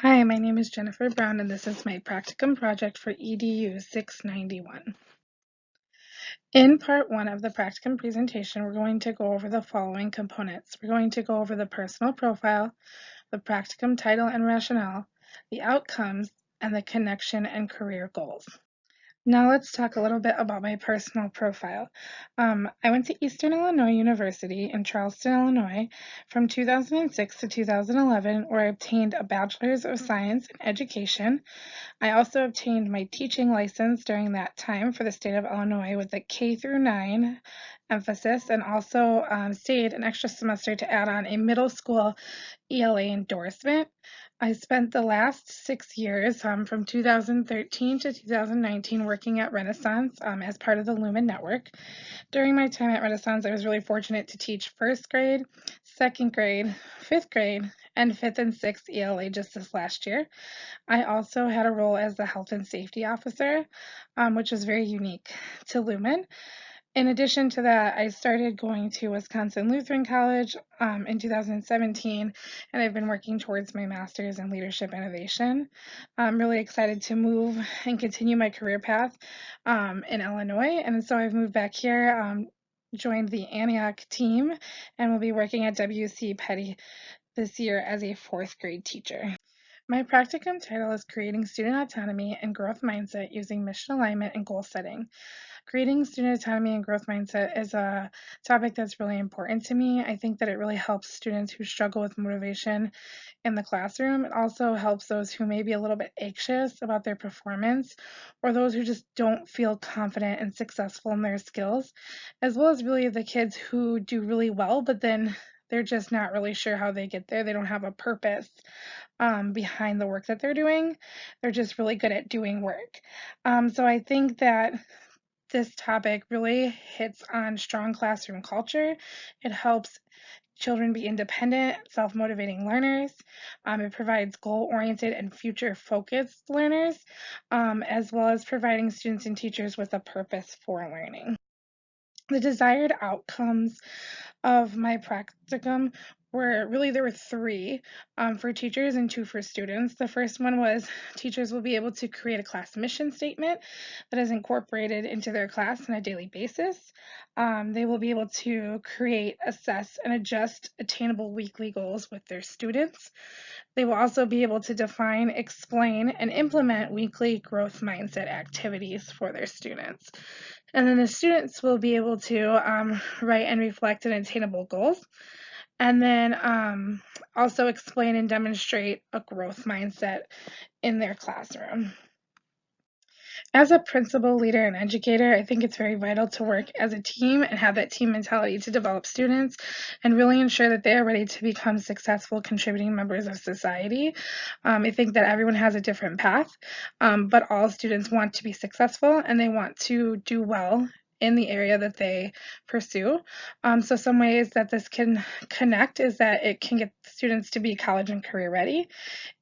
Hi, my name is Jennifer Brown, and this is my practicum project for EDU691. In part one of the practicum presentation, we're going to go over the following components. We're going to go over the personal profile, the practicum title and rationale, the outcomes, and the connection and career goals. Now let's talk a little bit about my personal profile. I went to Eastern Illinois University in Charleston, Illinois from 2006 to 2011, where I obtained a Bachelor's of Science in Education. I also obtained my teaching license during that time for the state of Illinois with a K through 9 emphasis, and also stayed an extra semester to add on a middle school ELA endorsement. I spent the last 6 years from 2013 to 2019 working at Renaissance as part of the Lumen Network. During my time at Renaissance, I was really fortunate to teach first grade, second grade, fifth grade, and fifth and sixth ELA just this last year. I also had a role as the health and safety officer, which was very unique to Lumen. In addition to that, I started going to Wisconsin Lutheran College in 2017, and I've been working towards my master's in leadership innovation. I'm really excited to move and continue my career path in Illinois, and so I've moved back here, joined the Antioch team, and will be working at WC Petty this year as a fourth grade teacher. My practicum title is Creating Student Autonomy and Growth Mindset Using Mission Alignment and Goal Setting. Creating student autonomy and growth mindset is a topic that's really important to me. I think that it really helps students who struggle with motivation in the classroom. It also helps those who may be a little bit anxious about their performance, or those who just don't feel confident and successful in their skills, as well as really the kids who do really well, but then they're just not really sure how they get there. They don't have a purpose behind the work that they're doing. They're just really good at doing work. So I think that this topic really hits on strong classroom culture. It helps children be independent, self-motivating learners. It provides goal-oriented and future-focused learners, as well as providing students and teachers with a purpose for learning. The desired outcomes of my practicum there were three for teachers and two for students. The first one was teachers will be able to create a class mission statement that is incorporated into their class on a daily basis. They will be able to create, assess, and adjust attainable weekly goals with their students. They will also be able to define, explain, and implement weekly growth mindset activities for their students. And then the students will be able to write and reflect on attainable goals, and then also explain and demonstrate a growth mindset in their classroom. As a principal, leader, and educator, I think it's very vital to work as a team and have that team mentality to develop students and really ensure that they are ready to become successful contributing members of society. I think that everyone has a different path, but all students want to be successful and they want to do well in the area that they pursue. So some ways that this can connect is that it can get students to be college and career ready.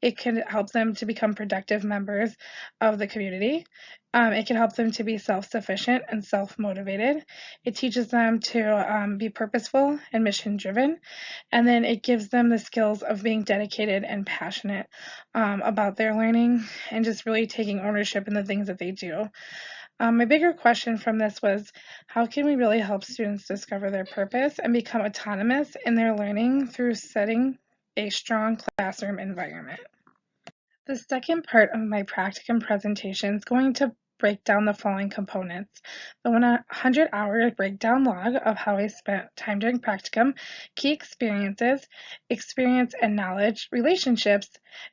It can help them to become productive members of the community. It can help them to be self-sufficient and self-motivated. It teaches them to be purposeful and mission-driven. And then it gives them the skills of being dedicated and passionate about their learning and just really taking ownership in the things that they do. My bigger question from this was, how can we really help students discover their purpose and become autonomous in their learning through setting a strong classroom environment? The second part of my practicum presentation is going to break down the following components. The 100-hour breakdown log of how I spent time during practicum, key experiences, experience and knowledge, relationships,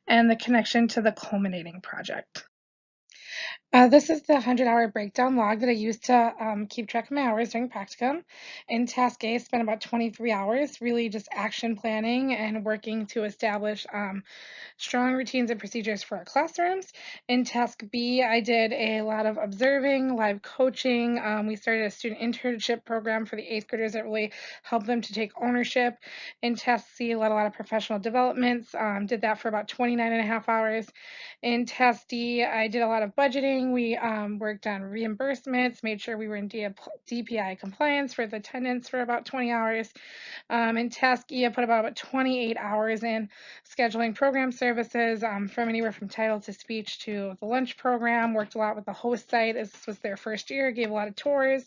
and the connection to the culminating project. This is the 100-hour breakdown log that I use to keep track of my hours during practicum. In task A, I spent about 23 hours really just action planning and working to establish strong routines and procedures for our classrooms. In task B, I did a lot of observing, live coaching. We started a student internship program for the 8th graders that really helped them to take ownership. In task C, I led a lot of professional developments, did that for about 29 and a half hours. In task D, I did a lot of budgeting setting. We worked on reimbursements, made sure we were in DPI compliance for the attendance for about 20 hours. In Taskia, put about 28 hours in scheduling program services from anywhere from title to speech to the lunch program. Worked a lot with the host site as this was their first year, gave a lot of tours,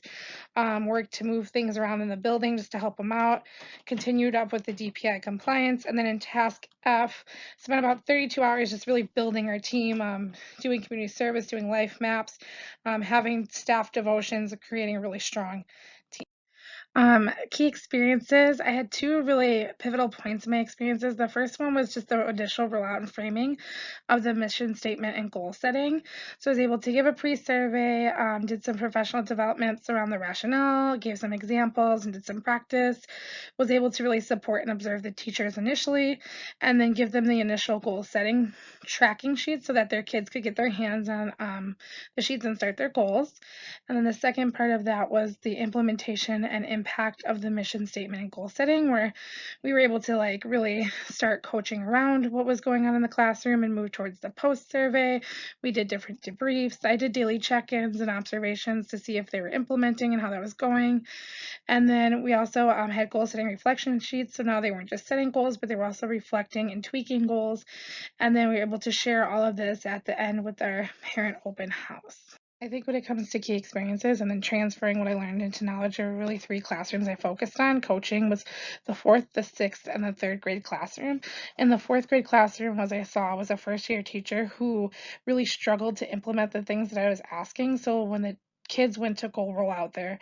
worked to move things around in the building just to help them out, continued up with the DPI compliance, and then in Task F, spent about 32 hours just really building our team, doing community service, doing life maps, having staff devotions, creating a really strong team. Key experiences. I had two really pivotal points in my experiences. The first one was just the initial rollout and framing of the mission statement and goal setting. So I was able to give a pre-survey, did some professional developments around the rationale, gave some examples and did some practice, was able to really support and observe the teachers initially, and then give them the initial goal setting tracking sheets so that their kids could get their hands on the sheets and start their goals. And then the second part of that was the implementation and impact of the mission statement and goal setting, where we were able to like really start coaching around what was going on in the classroom and move towards the post survey. We did different debriefs. I did daily check-ins and observations to see if they were implementing and how that was going. And then we also had goal setting reflection sheets. So now they weren't just setting goals, but they were also reflecting and tweaking goals. And then we were able to share all of this at the end with our parent open house. I think when it comes to key experiences and then transferring what I learned into knowledge, there were really three classrooms I focused on. Coaching was the fourth, the sixth, and the third grade classroom. In the fourth grade classroom, as I saw, was a first year teacher who really struggled to implement the things that I was asking. So when the kids went to go roll out their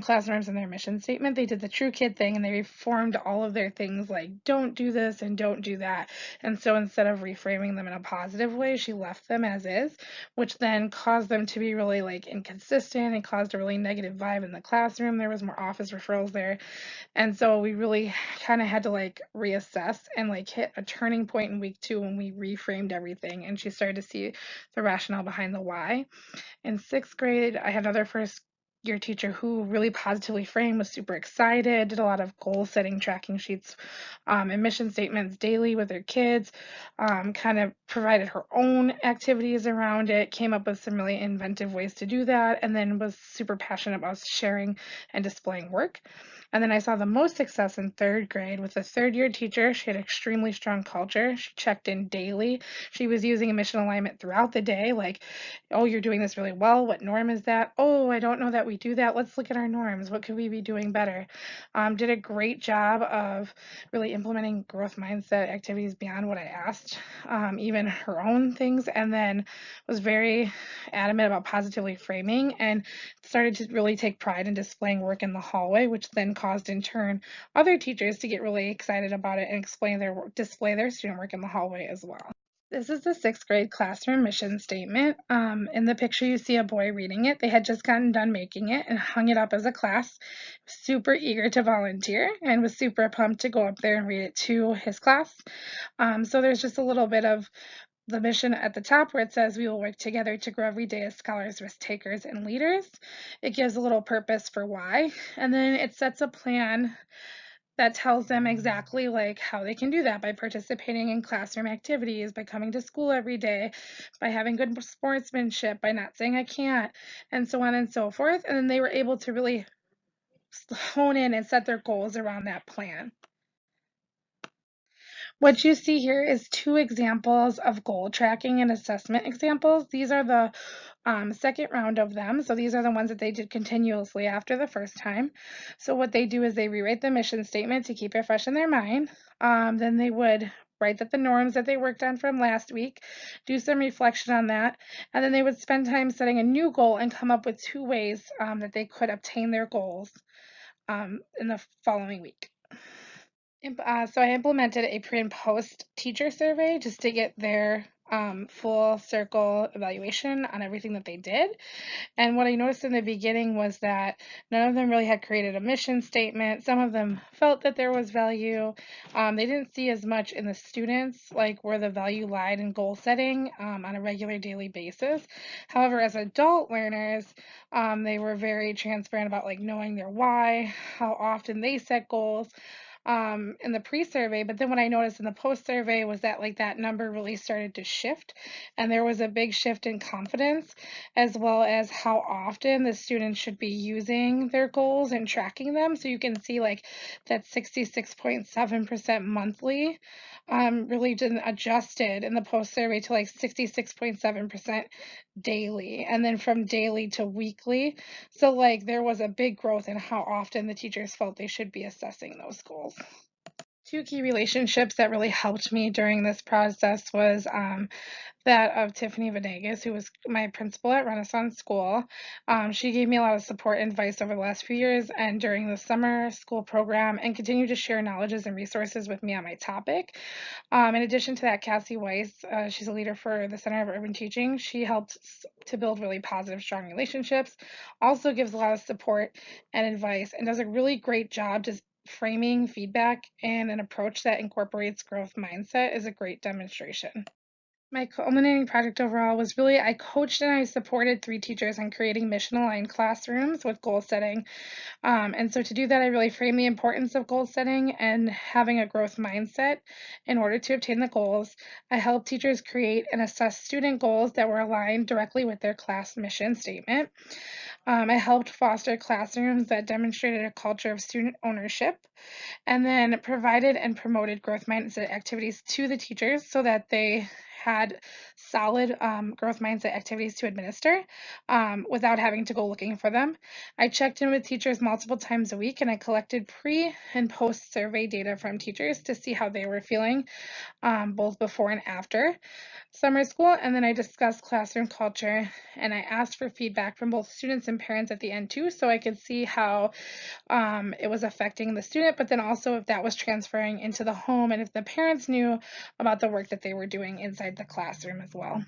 classrooms and their mission statement, they did the true kid thing and they reformed all of their things like don't do this and don't do that. And so instead of reframing them in a positive way, she left them as is, which then caused them to be really like inconsistent and caused a really negative vibe in the classroom. There was more office referrals there. And so we really kind of had to like reassess and like hit a turning point in week 2 when we reframed everything and she started to see the rationale behind the why. In 6th grade, I had another first year teacher who really positively framed, was super excited, did a lot of goal setting tracking sheets and mission statements daily with her kids, kind of provided her own activities around it, came up with some really inventive ways to do that, and then was super passionate about sharing and displaying work. And then I saw the most success in 3rd grade with a 3rd year teacher. She had extremely strong culture. She checked in daily. She was using a mission alignment throughout the day, like, oh, you're doing this really well. What norm is that? Oh, I don't know that we do that. Let's look at our norms. What could we be doing better? Did a great job of really implementing growth mindset activities beyond what I asked, even her own things, and then was very adamant about positively framing and started to really take pride in displaying work in the hallway, which then caused in turn other teachers to get really excited about it and display their student work in the hallway as well. This is the 6th grade classroom mission statement. In the picture, you see a boy reading it. They had just gotten done making it and hung it up as a class. Super eager to volunteer and was super pumped to go up there and read it to his class. So there's just a little bit of the mission at the top where it says we will work together to grow every day as scholars, risk takers, and leaders. It gives a little purpose for why, and then it sets a plan that tells them exactly like how they can do that by participating in classroom activities, by coming to school every day, by having good sportsmanship, by not saying I can't, and so on and so forth. And then they were able to really hone in and set their goals around that plan. What you see here is 2 examples of goal tracking and assessment examples. These are the second round of them. So these are the ones that they did continuously after the first time. So what they do is they rewrite the mission statement to keep it fresh in their mind. Then they would write that the norms that they worked on from last week, do some reflection on that, and then they would spend time setting a new goal and come up with 2 ways that they could obtain their goals in the following week. So I implemented a pre and post teacher survey just to get their full circle evaluation on everything that they did. And what I noticed in the beginning was that none of them really had created a mission statement. Some of them felt that there was value. They didn't see as much in the students, like where the value lied in goal setting on a regular daily basis. However, as adult learners, they were very transparent about like knowing their why, how often they set goals, in the pre-survey, but then what I noticed in the post-survey was that like that number really started to shift, and there was a big shift in confidence, as well as how often the students should be using their goals and tracking them. So you can see like that 66.7% monthly really didn't adjusted in the post-survey to like 66.7% daily, and then from daily to weekly. So like there was a big growth in how often the teachers felt they should be assessing those goals. Two key relationships that really helped me during this process was that of Tiffany Venegas, who was my principal at Renaissance School. She gave me a lot of support and advice over the last few years and during the summer school program, and continued to share knowledges and resources with me on my topic. In addition to that, Cassie Weiss, she's a leader for the Center of Urban Teaching. She helped to build really positive, strong relationships, also gives a lot of support and advice, and does a really great job just framing feedback, and an approach that incorporates growth mindset is a great demonstration. My culminating project overall was really I coached and I supported 3 teachers on creating mission-aligned classrooms with goal setting. And so to do that, I really framed the importance of goal setting and having a growth mindset in order to obtain the goals. I helped teachers create and assess student goals that were aligned directly with their class mission statement. I helped foster classrooms that demonstrated a culture of student ownership, and then provided and promoted growth mindset activities to the teachers so that they had solid growth mindset activities to administer without having to go looking for them. I checked in with teachers multiple times a week, and I collected pre and post survey data from teachers to see how they were feeling both before and after summer school. And then I discussed classroom culture, and I asked for feedback from both students and parents at the end too, so I could see how it was affecting the student, but then also if that was transferring into the home and if the parents knew about the work that they were doing inside the classroom as well.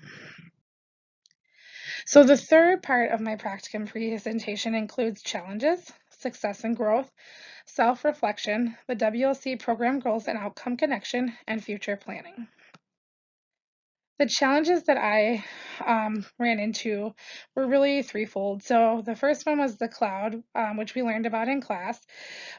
So the third part of my practicum presentation includes challenges, success and growth, self-reflection, the WLC program goals and outcome connection, and future planning. The challenges that I ran into were really threefold. So the first one was the cloud, which we learned about in class,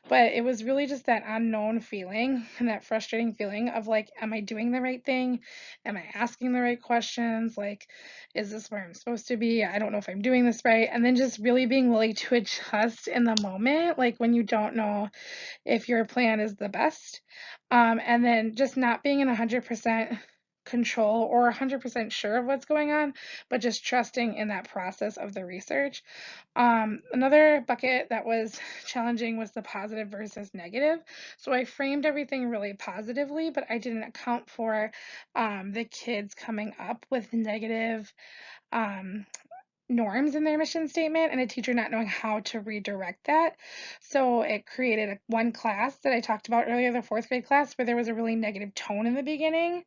but it was really just that unknown feeling and that frustrating feeling of like, am I doing the right thing? Am I asking the right questions? Like, is this where I'm supposed to be? I don't know if I'm doing this right. And then just really being willing to adjust in the moment, like when you don't know if your plan is the best. And then just not being in 100% control or 100% sure of what's going on, but just trusting in that process of the research. Another bucket that was challenging was the positive versus negative. So I framed everything really positively, but I didn't account for the kids coming up with negative um, norms in their mission statement, and a teacher not knowing how to redirect that. So it created one class that I talked about earlier, the 4th grade class, where there was a really negative tone in the beginning.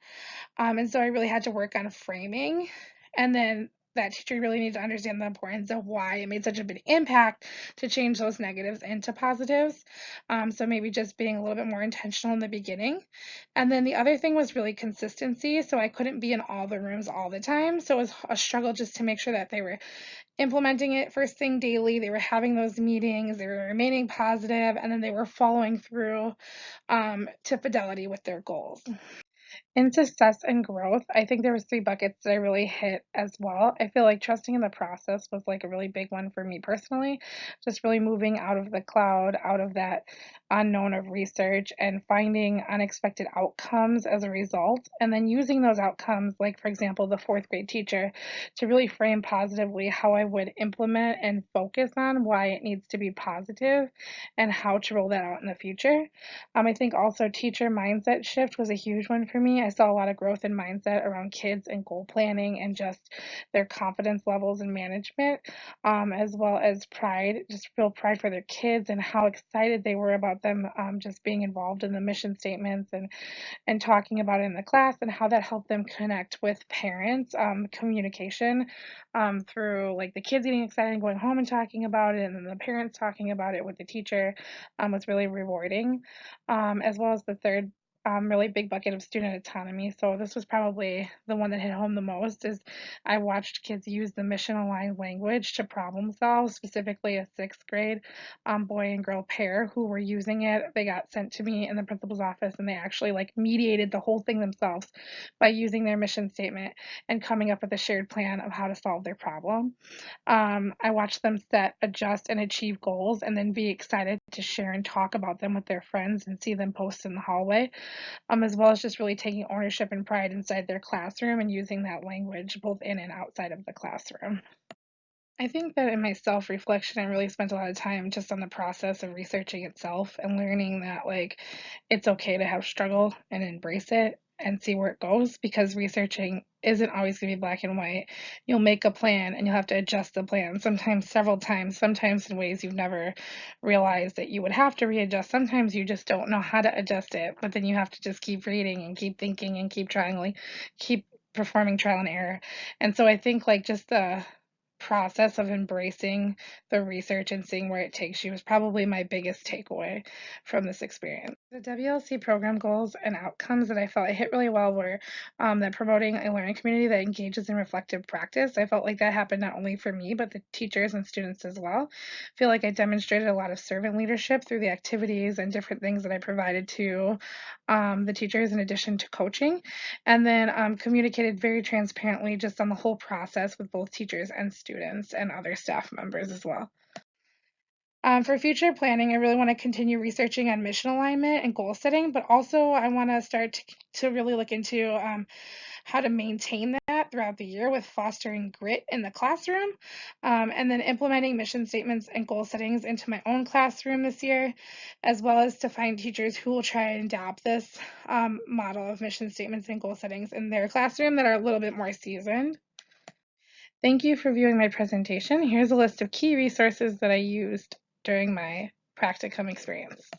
And so I really had to work on framing. And then that teacher really needed to understand the importance of why it made such a big impact to change those negatives into positives. So maybe just being a little bit more intentional in the beginning. And then the other thing was really consistency. So I couldn't be in all the rooms all the time. So it was a struggle just to make sure that they were implementing it first thing daily. They were having those meetings, they were remaining positive, and then they were following through to fidelity with their goals. In success and growth, I think there was 3 buckets that I really hit as well. I feel like trusting in the process was like a really big one for me personally, just really moving out of the cloud, out of that unknown of research, and finding unexpected outcomes as a result, and then using those outcomes, like for example, the 4th grade teacher, to really frame positively how I would implement and focus on why it needs to be positive and how to roll that out in the future. I think also teacher mindset shift was a huge one for me. I saw a lot of growth in mindset around kids and goal planning and just their confidence levels in management, as well as pride, just real pride for their kids and how excited they were about them just being involved in the mission statements and talking about it in the class, and how that helped them connect with parents, communication through like the kids getting excited and going home and talking about it, and then the parents talking about it with the teacher was really rewarding. As well as the third really big bucket of student autonomy. So this was probably the one that hit home the most. Is I watched kids use the mission-aligned language to problem solve, specifically a sixth grade boy and girl pair who were using it. They got sent to me in the principal's office, and they actually like mediated the whole thing themselves by using their mission statement and coming up with a shared plan of how to solve their problem. I watch them set, adjust, and achieve goals, and then be excited to share and talk about them with their friends and see them post in the hallway, as well as just really taking ownership and pride inside their classroom and using that language both in and outside of the classroom. I think that in my self-reflection, I really spent a lot of time just on the process of researching itself and learning that, like, it's okay to have struggle and embrace it and see where it goes because researching isn't always going to be black and white. You'll make a plan and you'll have to adjust the plan, sometimes several times, sometimes in ways you've never realized that you would have to readjust. Sometimes you just don't know how to adjust it, but then you have to just keep reading and keep thinking and keep trying, like, keep performing trial and error. And so I think, like, just the process of embracing the research and seeing where it takes you is probably my biggest takeaway from this experience. The WLC program goals and outcomes that I felt I hit really well were that promoting a learning community that engages in reflective practice. I felt like that happened not only for me, but the teachers and students as well. I feel like I demonstrated a lot of servant leadership through the activities and different things that I provided to the teachers in addition to coaching, and then communicated very transparently just on the whole process with both teachers and students and other staff members as well. For future planning, I really want to continue researching on mission alignment and goal setting, but also I want to start to really look into how to maintain that throughout the year with fostering grit in the classroom, and then implementing mission statements and goal settings into my own classroom this year, as well as to find teachers who will try and adopt this model of mission statements and goal settings in their classroom that are a little bit more seasoned. Thank you for viewing my presentation. Here's a list of key resources that I used during my practicum experience.